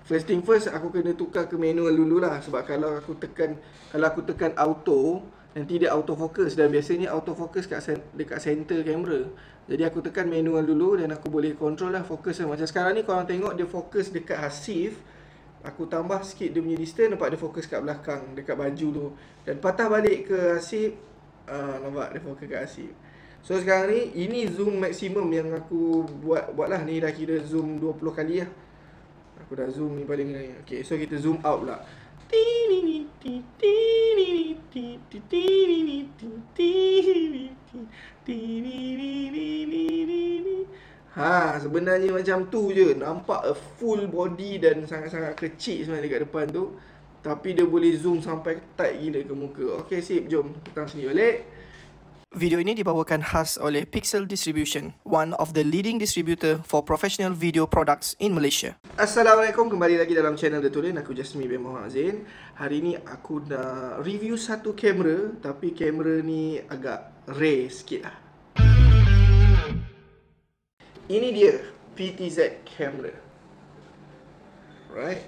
First thing first, aku kena tukar ke manual dululah. Sebab kalau aku tekan auto, nanti dia autofocus. Dan biasanya autofocus dekat center kamera. Jadi aku tekan manual dulu dan aku boleh control lah fokus. Macam sekarang ni korang tengok dia fokus dekat Hasif. Aku tambah sikit dia punya distance, nampak dia fokus kat belakang, dekat baju tu. Dan patah balik ke Hasif, nampak dia fokus kat Hasif. So sekarang ni, ini zoom maksimum yang aku buat lah. Ni dah kira zoom 20 kali lah. Aku dah zoom ni paling ni. Okay, so kita zoom out pula. Sebenarnya macam tu je. Nampak a full body dan sangat-sangat kecil sebenarnya dekat depan tu. Tapi dia boleh zoom sampai tight gila ke muka. Okay, sip, jom kita sini balik. Video ini dibawakan khas oleh Pixel Distribution, one of the leading distributor for professional video products in Malaysia. Assalamualaikum, kembali lagi dalam channel Detulin. Aku Jasmine bin Muhammad Zain. Hari ni aku nak review satu kamera, tapi kamera ni agak rare sikit lah. Ini dia PTZ camera. Right.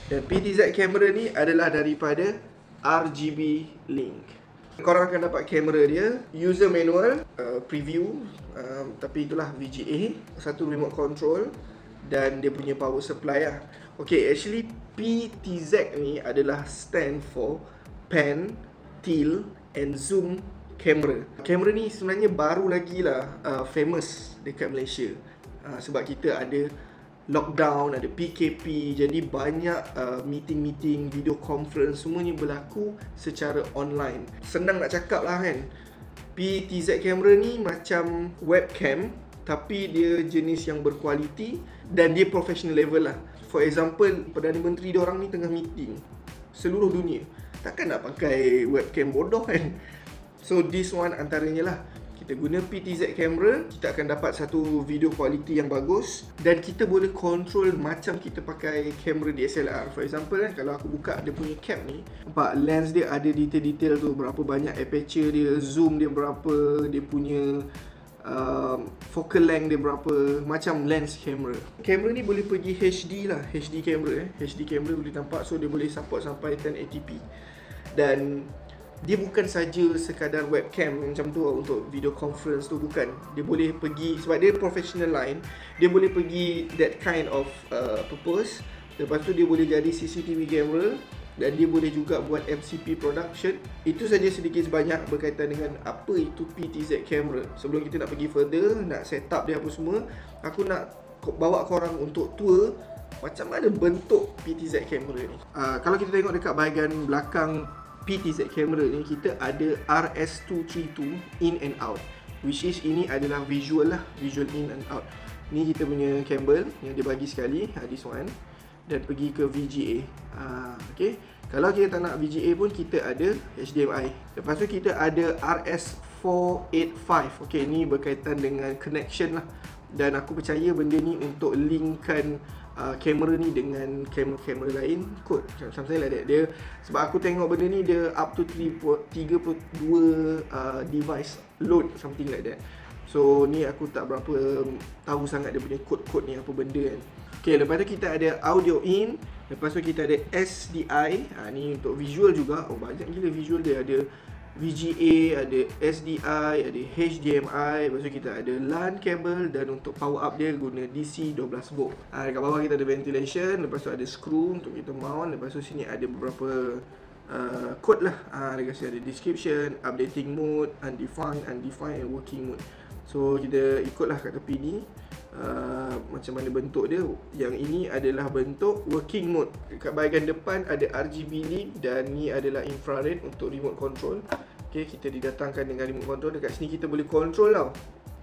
Dan PTZ camera ni adalah daripada RGB Link. Korang akan dapat kamera dia, user manual, preview, tapi itulah VGA, satu remote control dan dia punya power supply lah. Okay, actually PTZ ni adalah stand for Pan, Tilt and Zoom camera. Kamera ni sebenarnya baru lagi lah famous dekat Malaysia, sebab kita ada lockdown, ada PKP, jadi banyak meeting-meeting, video conference, semuanya berlaku secara online. Senang nak cakap lah kan, PTZ camera ni macam webcam, tapi dia jenis yang berkualiti dan dia professional level lah. For example, Perdana Menteri diorang ni tengah meeting seluruh dunia, takkan nak pakai webcam bodoh kan. So this one antaranya lah. Kita guna PTZ camera, kita akan dapat satu video quality yang bagus dan kita boleh control macam kita pakai kamera DSLR. For example kan, kalau aku buka dia punya cap ni, nampak lens dia ada detail-detail tu, berapa banyak aperture dia, zoom dia berapa, dia punya focal length dia berapa, macam lens kamera. Kamera ni boleh pergi HD lah, HD camera HD camera boleh nampak, so dia boleh support sampai 1080p. Dan dia bukan saja sekadar webcam macam tu untuk video conference tu, bukan. Dia boleh pergi, sebab dia professional line, dia boleh pergi that kind of purpose. Lepas tu dia boleh jadi CCTV camera dan dia boleh juga buat MCP production. Itu saja sedikit sebanyak berkaitan dengan apa itu PTZ camera. Sebelum kita nak pergi further, nak set up dia apa semua, aku nak bawa korang untuk tour macam mana bentuk PTZ camera ni. Kalau kita tengok dekat bahagian belakang PTZ camera ni, kita ada RS232 in and out, which is ini adalah visual lah, visual in and out. Ni kita punya kabel yang dia bagi sekali, this one, dan pergi ke VGA. Okay, kalau kita tak nak VGA pun kita ada HDMI. Lepas tu kita ada RS485. Okay, ni berkaitan dengan connection lah, dan aku percaya benda ni untuk linkkan kamera ni dengan kamera lain kot, something like that. Dia, sebab aku tengok benda ni dia up to 32 device load, something like that. So ni aku tak berapa tahu sangat dia punya kod-kod ni apa benda kan. Okay, lepas tu kita ada audio in, lepas tu kita ada SDI, ni untuk visual juga. Oh, banyak gila visual dia, ada VGA, ada SDI, ada HDMI, lepas tu kita ada LAN kabel, dan untuk power up dia guna DC 12 volt. Dekat bawah kita ada ventilation, lepas tu ada screw untuk kita mount, lepas tu sini ada beberapa code lah. Dia kasi ada description, updating mode, undefined and working mode. So kita ikutlah kat tepi ni macam mana bentuk dia. Yang ini adalah bentuk working mode. Dekat bahagian depan ada RGB link dan ni adalah infrared untuk remote control. Okay, kita didatangkan dengan remote control. Dekat sini kita boleh control tau.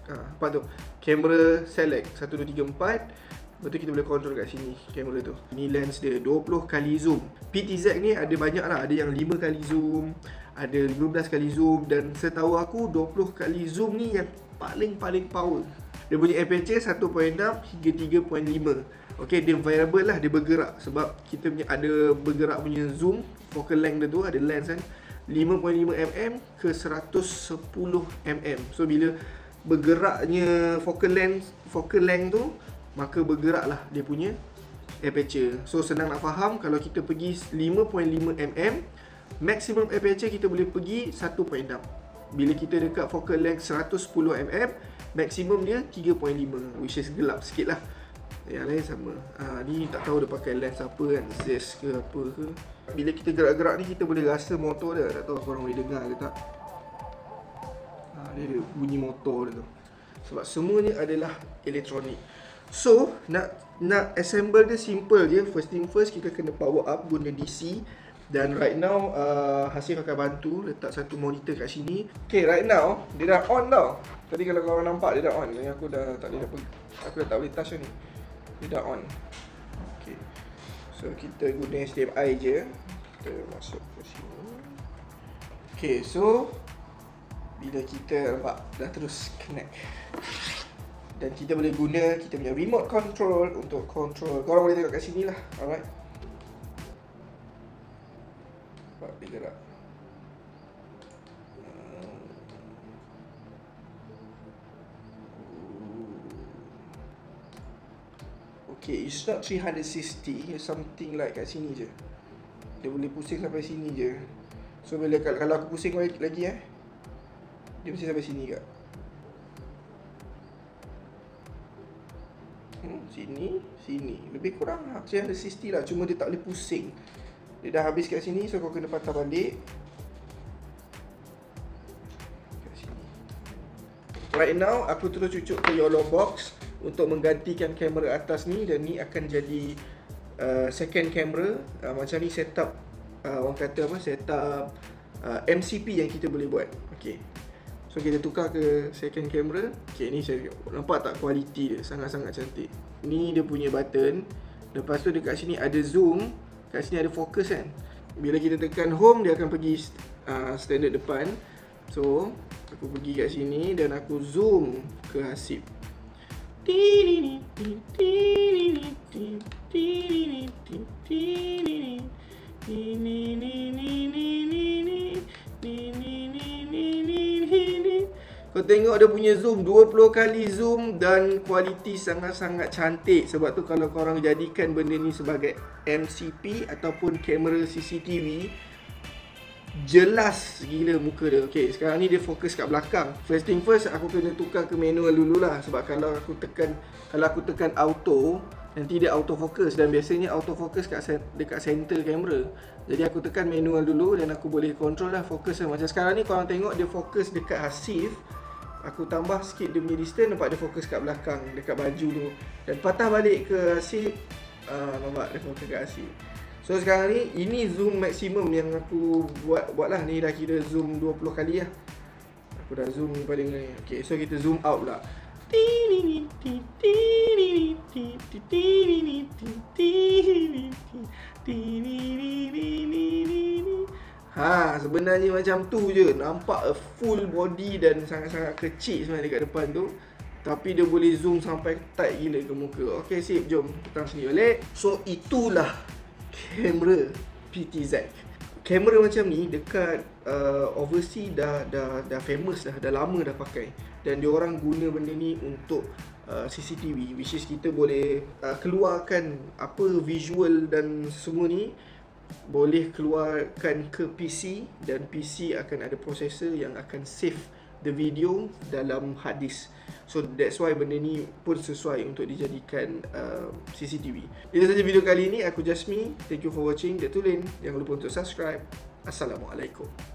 Apa tu? Kamera select 1, 2, 3, 4. Lepas tu kita boleh control kat sini kamera tu. Ni lens dia 20 kali zoom. PTZ ni ada banyak lah. Ada yang 5 kali zoom, ada 15 kali zoom, dan setahu aku 20 kali zoom ni yang paling power. Dia punya aperture 1.6 hingga 3.5. Okay, dia variable lah, dia bergerak. Sebab kita punya ada bergerak punya zoom, focal length dia tu, ada lens kan, 5.5mm ke 110mm. So bila bergeraknya focal length tu, maka bergerak lah dia punya aperture. So senang nak faham, kalau kita pergi 5.5mm, maximum aperture kita boleh pergi 1.6. Bila kita dekat focal length 110mm, maksimum dia 3.5, which is gelap sikit lah. Yang lain sama. Ni tak tahu dia pakai lens apa kan, Zeiss ke apa ke. Bila kita gerak-gerak ni kita boleh rasa motor dia. Tak tahu korang boleh dengar ke tak. Dia ada bunyi motor dia tu. Sebab semuanya adalah elektronik. So nak assemble dia simple je. First thing first, kita kena power up guna DC. Dan right now Hasif akan bantu letak satu monitor kat sini. Okay, right now dia dah on tau. Tadi kalau korang nampak dia dah on. Aku dah tak boleh touch ni. Dia dah on. Okay, so kita guna HDMI je. Kita masuk ke sini. Okay, so bila kita nampak dah terus connect, dan kita boleh guna kita punya remote control untuk control. Korang boleh tengok kat sini lah. Alright, nampak dia gerak. Okay, it's not 360, it's something like kat sini je. Dia boleh pusing sampai sini je. So bila kalau aku pusing lagi dia mesti sampai sini kat. Sini. Lebih kurang 360 lah, cuma dia tak boleh pusing. Dia dah habis kat sini, so kau kena patah balik kat sini. Right now aku terus cucuk ke YOLO box untuk menggantikan kamera atas ni, dan ni akan jadi second camera. Macam ni setup, orang kata apa, setup MCP yang kita boleh buat. Okay, so kita tukar ke second camera. Okay, ni saya nampak tak kualiti dia sangat-sangat cantik. Ni dia punya button. Lepas tu dekat sini ada zoom, kat sini ada focus kan. Bila kita tekan home, dia akan pergi standard depan. So aku pergi kat sini dan aku zoom ke Hasif. Kau tengok dia punya zoom 20 kali zoom, dan kualiti sangat-sangat cantik. Sebab tu kalau korang jadikan benda ni sebagai MCP ataupun kamera CCTV, jelas gila muka dia. Okay, sekarang ni dia fokus kat belakang. First thing first, aku kena tukar ke manual dululah. Sebab kalau aku tekan auto, nanti dia auto focus, dan biasanya auto focus dekat center kamera. Jadi aku tekan manual dulu dan aku boleh control lah fokus dia. Macam sekarang ni korang tengok dia fokus dekat Hasif. Aku tambah sikit dia punya distance, nampak dia fokus kat belakang, dekat baju tu. Dan patah balik ke Hasif, nampak dia fokus kat Hasif. So sekarang ni, ini zoom maksimum yang aku buat lah. Ni dah kira zoom 20 kali lah. Aku dah zoom paling ni. Okay, so kita zoom out pula. Sebenarnya macam tu je. Nampak a full body dan sangat-sangat kecil sebenarnya dekat depan tu. Tapi dia boleh zoom sampai tight gila ke muka. Okay, sip, jom petang sini balik. So itulah kamera PTZ. Kamera macam ni dekat overseas dah famous dah lama dah pakai. Dan diorang guna benda ni untuk CCTV, which is kita boleh keluarkan apa visual dan semua ni, boleh keluarkan ke PC, dan PC akan ada processor yang akan save the video dalam hard disk. So that's why benda ni pun sesuai untuk dijadikan CCTV. Itu saja video kali ini. Aku Jasmine. Thank you for watching. Datuk Lin. Jangan lupa untuk subscribe. Assalamualaikum.